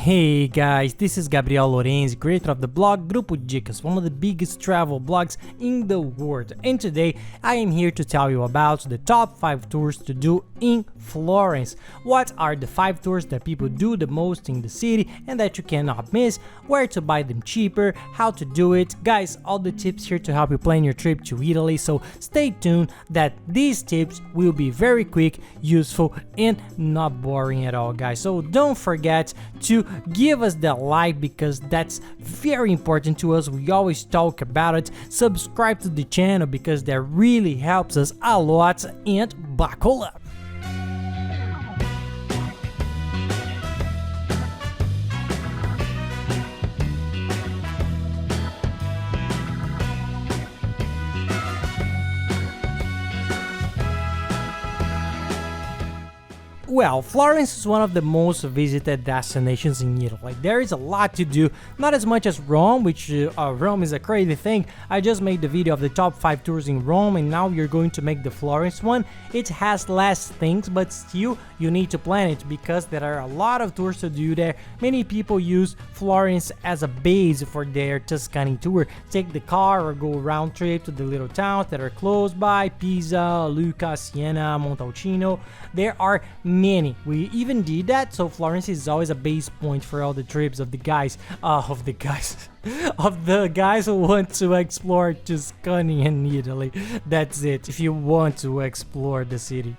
Hey guys, this is Gabriel Lorenzi, creator of the blog Grupo Dicas, one of the biggest travel blogs in the world. And today I am here to tell you about the top 5 tours to do in Florence. What are the 5 tours that people do the most in the city and that you cannot miss, where to buy them cheaper, how to do it. Guys, all the tips here to help you plan your trip to Italy, so stay tuned that these tips will be very quick, useful and not boring at all, guys. So don't forget to give us that like because that's very important to us. We always talk about it. Subscribe to the channel because that really helps us a lot, and buckle up. Well, Florence is one of the most visited destinations in Italy. There is a lot to do, not as much as Rome, which Rome is a crazy thing. I just made the video of the top 5 tours in Rome and now you're going to make the Florence one. It has less things, but still you need to plan it because there are a lot of tours to do there. Many people use Florence as a base for their Tuscany tour. Take the car or go round trip to the little towns that are close by: Pisa, Lucca, Siena, Montalcino. There are many. We even did that, so Florence is always a base point for all the trips of the guys of the guys who want to explore Tuscany and Italy. That's it, if you want to explore the city.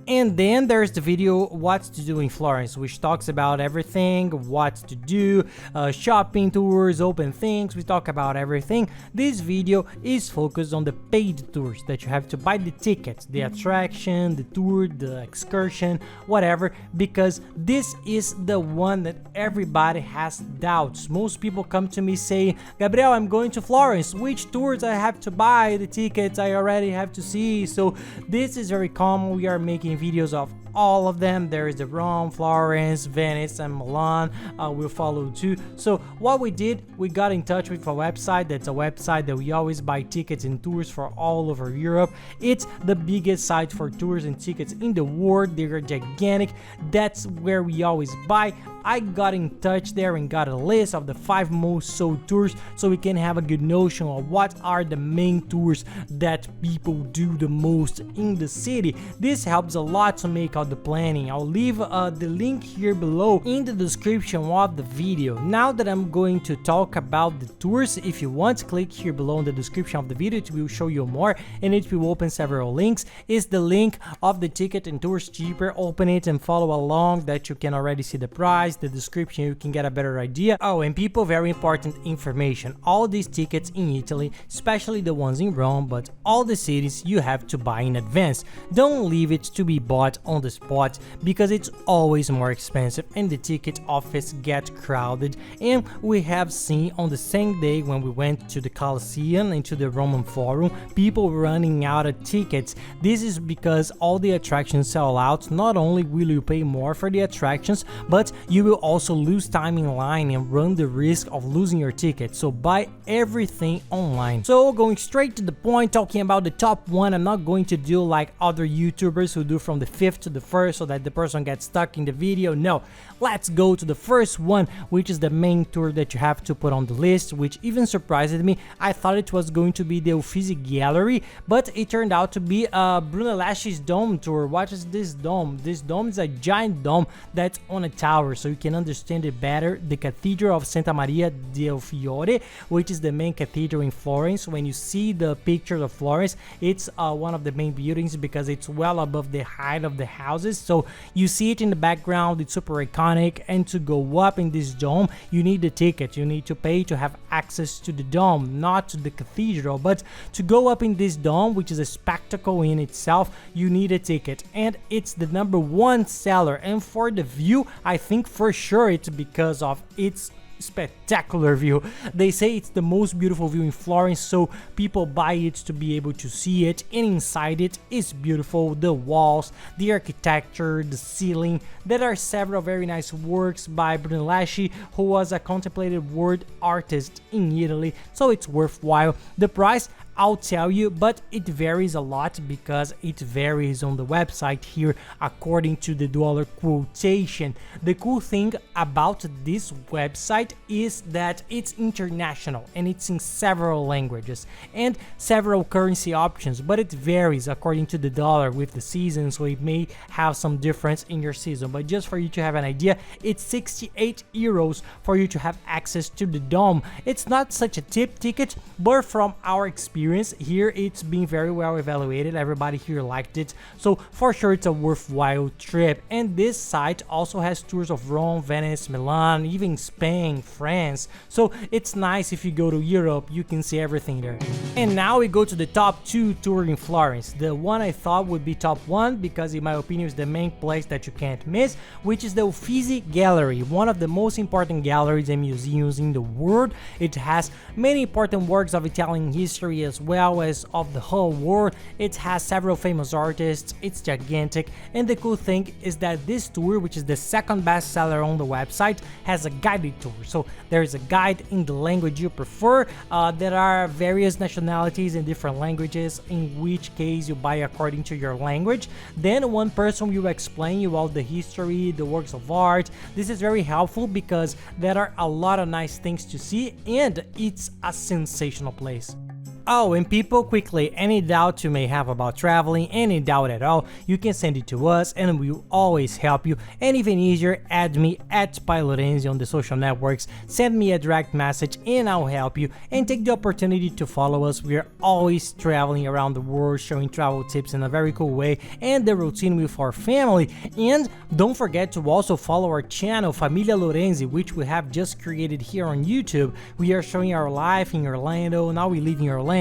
And then there's the video what to do in Florence, which talks about everything, what to do, shopping tours, open things. We talk about everything. This video is focused on the paid tours that you have to buy the tickets, the attraction, the tour, the excursion, whatever, because this is the one that everybody has doubts. Most people come to me saying, Gabriel, I'm going to Florence, which tours I have to buy, the tickets I already have to see. So this is very common. We are making videos of all of them. There is the Rome, Florence, Venice and Milan will follow too. So what we did, we got in touch with a website. That's a website that we always buy tickets and tours for all over Europe. It's the biggest site for tours and tickets in the world. They're gigantic. That's where we always buy. I got in touch there and got a list of the 5 most sold tours so we can have a good notion of what are the main tours that people do the most in the city. This helps a lot to make out the planning. I'll leave the link here below in the description of the video. Now that I'm going to talk about the tours, if you want, click here below in the description of the video. It will show you more and it will open several links. It's the link of the ticket and tours cheaper. Open it and follow along that you can already see the price, the description, you can get a better idea. Oh, and people, very important information, all these tickets in Italy, especially the ones in Rome, but all the cities you have to buy in advance. Don't leave it to be bought on the spot because it's always more expensive and the ticket office get crowded. And we have seen on the same day when we went to the Colosseum and to the Roman Forum, people running out of tickets. This is because all the attractions sell out. Not only will you pay more for the attractions, but you will also lose time in line and run the risk of losing your ticket. So buy everything online. So going straight to the point, talking about the top 1, I'm not going to do like other YouTubers who do from the 5th to the 1st so that the person gets stuck in the video. No, let's go to the first one, which is the main tour that you have to put on the list, which even surprised me. I thought it was going to be the Uffizi Gallery, but it turned out to be Brunelleschi's dome tour. What is this dome? This dome is a giant dome that's on a tower, so you can understand it better. The Cathedral of Santa Maria del Fiore, which is the main cathedral in Florence. When you see the picture of Florence, it's one of the main buildings because it's well above the height of the houses, so you see it in the background. It's super iconic, and to go up in this dome you need a ticket. You need to pay to have access to the dome, not to the cathedral, but to go up in this dome, which is a spectacle in itself, you need a ticket, and it's the #1 seller. And for the view, I think for sure it's because of its spectacular view. They say it's the most beautiful view in Florence, so people buy it to be able to see it, and inside it is beautiful. The walls, the architecture, the ceiling. There are several very nice works by Brunelleschi, who was a contemplated world artist in Italy, so it's worthwhile. The price, I'll tell you, but it varies a lot because it varies on the website here according to the dollar quotation. The cool thing about this website is that it's international and it's in several languages and several currency options, but it varies according to the dollar with the season, so it may have some difference in your season. But just for you to have an idea, it's 68 euros for you to have access to the dome. It's not such a cheap ticket, but from our experience here, it's been very well evaluated. Everybody here liked it, so for sure it's a worthwhile trip. And this site also has tours of Rome, Venice, Milan, even Spain, France, so it's nice if you go to Europe, you can see everything there. And now we go to the top 2 tour in Florence. The one I thought would be top 1 because in my opinion is the main place that you can't miss, which is the Uffizi Gallery, one of the most important galleries and museums in the world. It has many important works of Italian history as well as of the whole world. It has several famous artists, it's gigantic, and the cool thing is that this tour, which is the second bestseller on the website, has a guided tour. So there is a guide in the language you prefer. There are various nationalities in different languages, in which case you buy according to your language. Then one person will explain you all the history, the works of art. This is very helpful because there are a lot of nice things to see and it's a sensational place. Oh, and people, quickly, any doubt you may have about traveling, any doubt at all, you can send it to us and we will always help you. And even easier, add me at Lorenzi on the social networks, send me a direct message and I'll help you. And take the opportunity to follow us. We are always traveling around the world, showing travel tips in a very cool way and the routine with our family. And don't forget to also follow our channel, Família Lorenzi, which we have just created here on YouTube. We are showing our life in Orlando. Now we live in Orlando.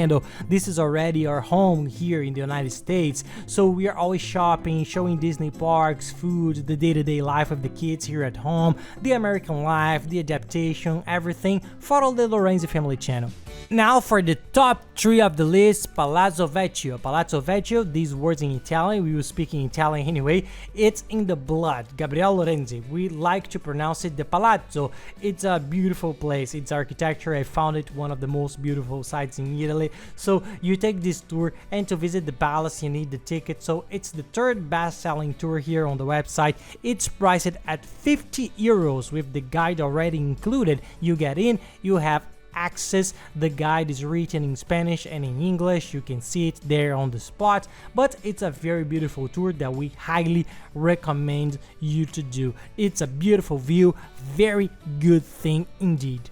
This is already our home here in the United States, so we are always shopping, showing Disney parks, food, the day-to-day life of the kids here at home, the American life, the adaptation, everything. Follow the Lorenzi family channel. Now for the top 3 of the list, Palazzo Vecchio. Palazzo Vecchio, these words in Italian, we will speak in Italian anyway, it's in the blood. Gabriele Lorenzi, we like to pronounce it the Palazzo. It's a beautiful place, it's architecture, I found it one of the most beautiful sites in Italy. So you take this tour, and to visit the palace you need the ticket, so it's the 3rd best-selling tour here on the website. It's priced at 50 euros with the guide already included. You get in, you have access, the guide is written in Spanish and in English, you can see it there on the spot, but it's a very beautiful tour that we highly recommend you to do. It's a beautiful view, very good thing indeed.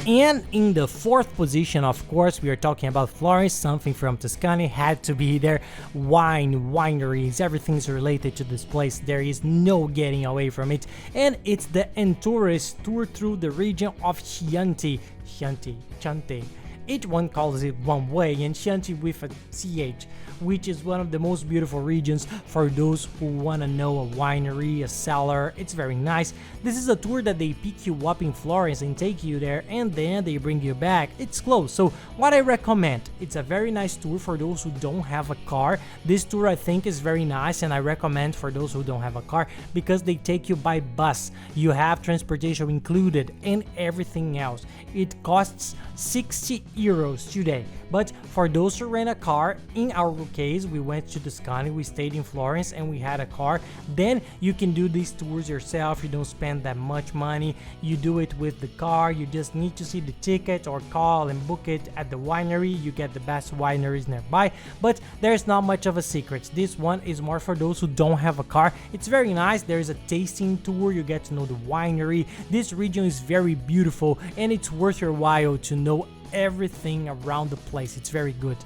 And in the 4th position, of course, we are talking about Florence, something from Tuscany had to be there. Wine, wineries, everything's related to this place. There is no getting away from it. And it's the Entourist tour through the region of Chianti. Each one calls it one way, and Chianti with a CH, which is one of the most beautiful regions for those who want to know a winery, a cellar. It's very nice. This is a tour that they pick you up in Florence and take you there, and then they bring you back. It's close, so what I recommend, it's a very nice tour for those who don't have a car. This tour I think is very nice, and I recommend for those who don't have a car because they take you by bus. You have transportation included and everything else. It costs 60 euros today, but for those who rent a car, in our case we went to Tuscany, we stayed in Florence and we had a car, then you can do these tours yourself. You don't spend that much money, you do it with the car. You just need to see the ticket or call and book it at the winery. You get the best wineries nearby, but there's not much of a secret. This one is more for those who don't have a car. It's very nice. There is a tasting tour, you get to know the winery. This region is very beautiful and it's worth your while to know everything around the place. It's very good.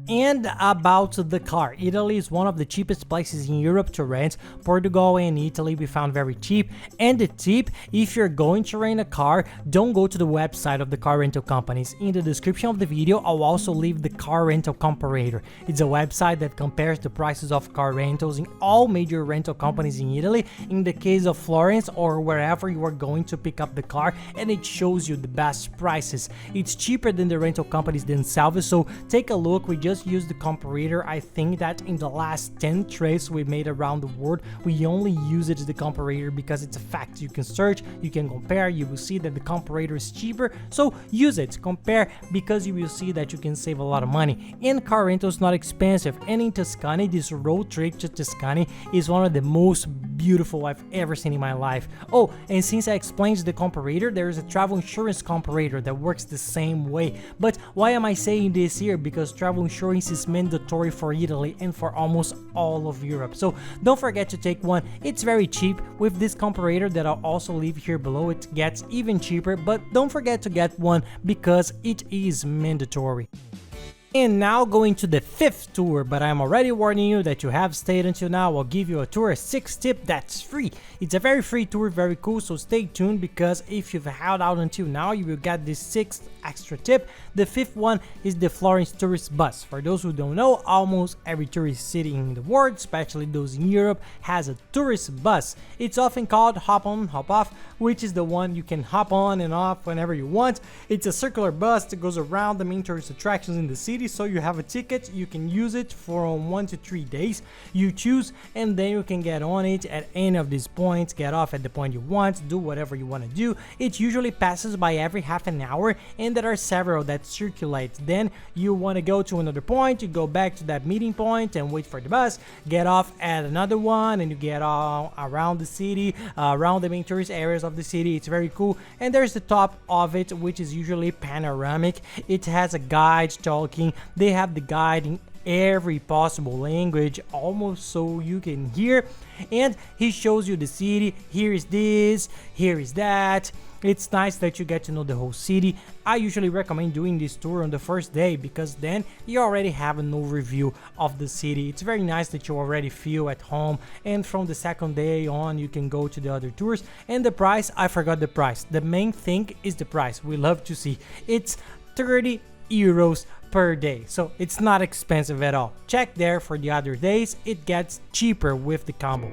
And about the car, Italy is one of the cheapest places in Europe to rent. Portugal and Italy we found very cheap. And the tip, if you're going to rent a car, don't go to the website of the car rental companies. In the description of the video, I'll also leave the car rental comparator. It's a website that compares the prices of car rentals in all major rental companies in Italy, in the case of Florence or wherever you are going to pick up the car, and it shows you the best prices. It's cheaper than the rental companies themselves, so take a look. We just just use the comparator. I think that in the last 10 trips we made around the world, we only use it the comparator because it's a fact. You can search, you can compare, you will see that the comparator is cheaper, so use it, compare, because you will see that you can save a lot of money. And car rental is not expensive, and in Tuscany, this road trip to Tuscany is one of the most beautiful I've ever seen in my life. Oh, and since I explained the comparator, there is a travel insurance comparator that works the same way. But why am I saying this here? Because travel insurance is mandatory for Italy and for almost all of Europe, so don't forget to take one. It's very cheap. With this comparator that I'll also leave here below, it gets even cheaper, but don't forget to get one because it is mandatory. And now going to the 5th tour, but I'm already warning you that you have stayed until now. I'll give you a tour 6 tip that's free. It's a very free tour, very cool, so stay tuned, because if you've held out until now, you will get this 6th extra tip. The 5th one is the Florence tourist bus. For those who don't know, almost every tourist city in the world, especially those in Europe, has a tourist bus. It's often called hop on, hop off, which is the one you can hop on and off whenever you want. It's a circular bus that goes around the main tourist attractions in the city. So you have a ticket, you can use it for 1 to 3 days, you choose, and then you can get on it at any of these points, get off at the point you want, do whatever you want to do. It usually passes by every half an hour, and there are several that circulate. Then you want to go to another point, you go back to that meeting point and wait for the bus, get off at another one, and you get all around the city, around the main tourist areas of the city. It's very cool. And there's the top of it, which is usually panoramic. It has a guide talking. They have the guide in every possible language, almost so you can hear, and he shows you the city. Here is this, here is that. It's nice that you get to know the whole city. I usually recommend doing this tour on the first day, because then you already have an overview of the city. It's very nice that you already feel at home, and from the second day on you can go to the other tours. And the price, I forgot the price. The main thing is the price. We love to see it's 30 euros per day, so it's not expensive at all. Check there for the other days, it gets cheaper with the combo.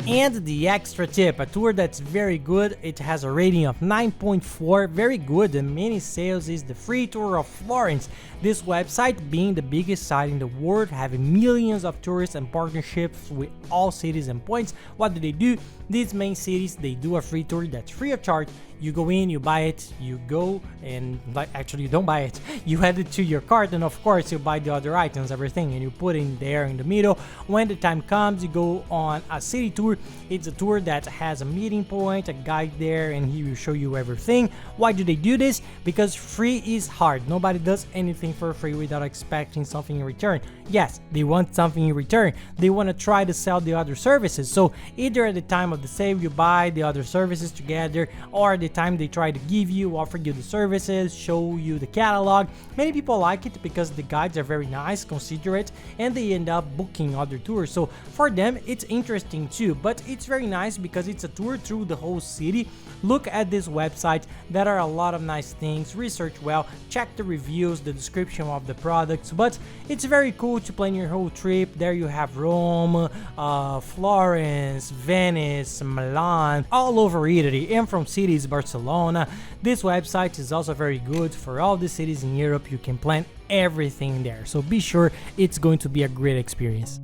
And the extra tip, a tour that's very good. It has a rating of 9.4, very good, and many sales, is the free tour of Florence. This website, being the biggest site in the world, having millions of tourists and partnerships with all cities and points. What do? These main cities, they do a free tour that's free of charge. You go in, you buy it, you go, and actually you don't buy it, you add it to your cart, and of course you buy the other items, everything, and you put in there in the middle. When the time comes, you go on a city tour. It's a tour that has a meeting point, a guide there, and he will show you everything. Why do they do this? Because free is hard. Nobody does anything for free without expecting something in return. Yes, they want something in return. They want to try to sell the other services. So either at the time of the sale you buy the other services together, or at the time they try to give you, offer you the services, show you the catalog. Many people like it because the guides are very nice, considerate, and they end up booking other tours. So for them it's interesting too, but it's very nice because it's a tour through the whole city. Look at this website, there are a lot of nice things, research well, check the reviews, the description of the products, but it's very cool to plan your whole trip. There you have Rome, Florence, Venice, Milan, all over Italy, and from cities Barcelona. This website is also very good for all the cities in Europe. You can plan everything there, so be sure it's going to be a great experience.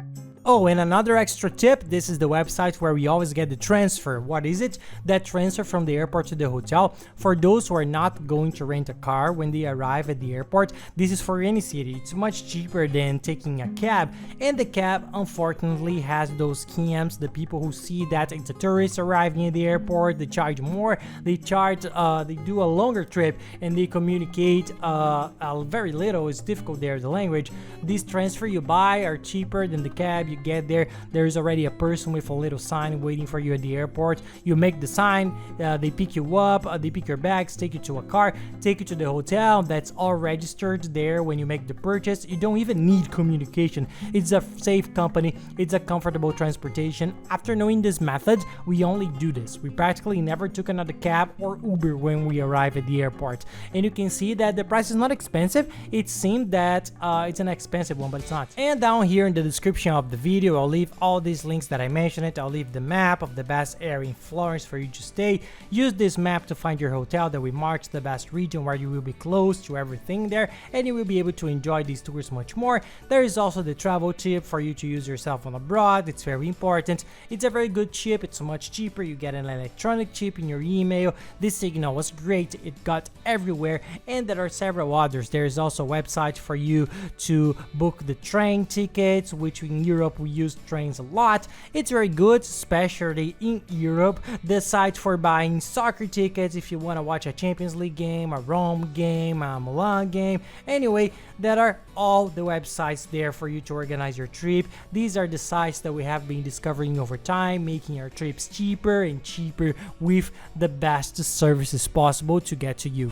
Oh, and another extra tip, this is the website where we always get the transfer. What is it? That transfer from the airport to the hotel. For those who are not going to rent a car when they arrive at the airport, this is for any city. It's much cheaper than taking a cab, and the cab unfortunately has those scams. The people who see that it's a tourist arriving at the airport, they charge more, they do a longer trip, and they communicate very little. It's difficult there, the language. These transfer you buy are cheaper than the cab. You get there's already a person with a little sign waiting for you at the airport. You make the sign, they pick you up, they pick your bags, take you to a car, take you to the hotel. That's all registered there when you make the purchase. You don't even need communication. It's a safe company, it's a comfortable transportation. After knowing this method, we only do this. We practically never took another cab or Uber when we arrive at the airport. And you can see that the price is not expensive. It seemed that it's an expensive one, but it's not. And down here in the description of the video. I'll leave all these links that I mentioned. I'll leave the map of the best area in Florence for you to stay. Use this map to find your hotel that we marked the best region where you will be close to everything there, and you will be able to enjoy these tours much more. There is also the travel tip for you to use your cell phone abroad. It's very important. It's a very good chip. It's much cheaper. You get an electronic chip in your email. This signal was great. It got everywhere, and there are several others. There is also a website for you to book the train tickets, which in Europe we use trains a lot. It's very good, especially in Europe. The site for buying soccer tickets if you want to watch a Champions League game, a Rome game, a Milan game. Anyway, there are all the websites there for you to organize your trip. These are the sites that we have been discovering over time, making our trips cheaper and cheaper with the best services possible to get to you.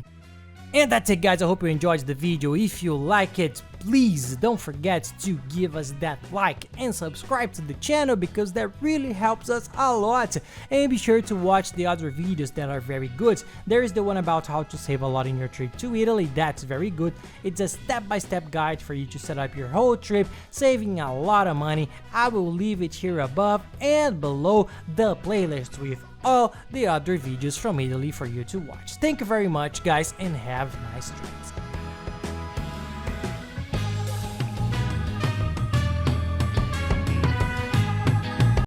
And that's it, guys. I hope you enjoyed the video. If you like it, please don't forget to give us that like and subscribe to the channel, because that really helps us a lot. And be sure to watch the other videos that are very good. There is the one about how to save a lot in your trip to Italy. That's very good. It's a step-by-step guide for you to set up your whole trip, saving a lot of money. I will leave it here above and below the playlist with all the other videos from Italy for you to watch. Thank you very much, guys, and have nice trips.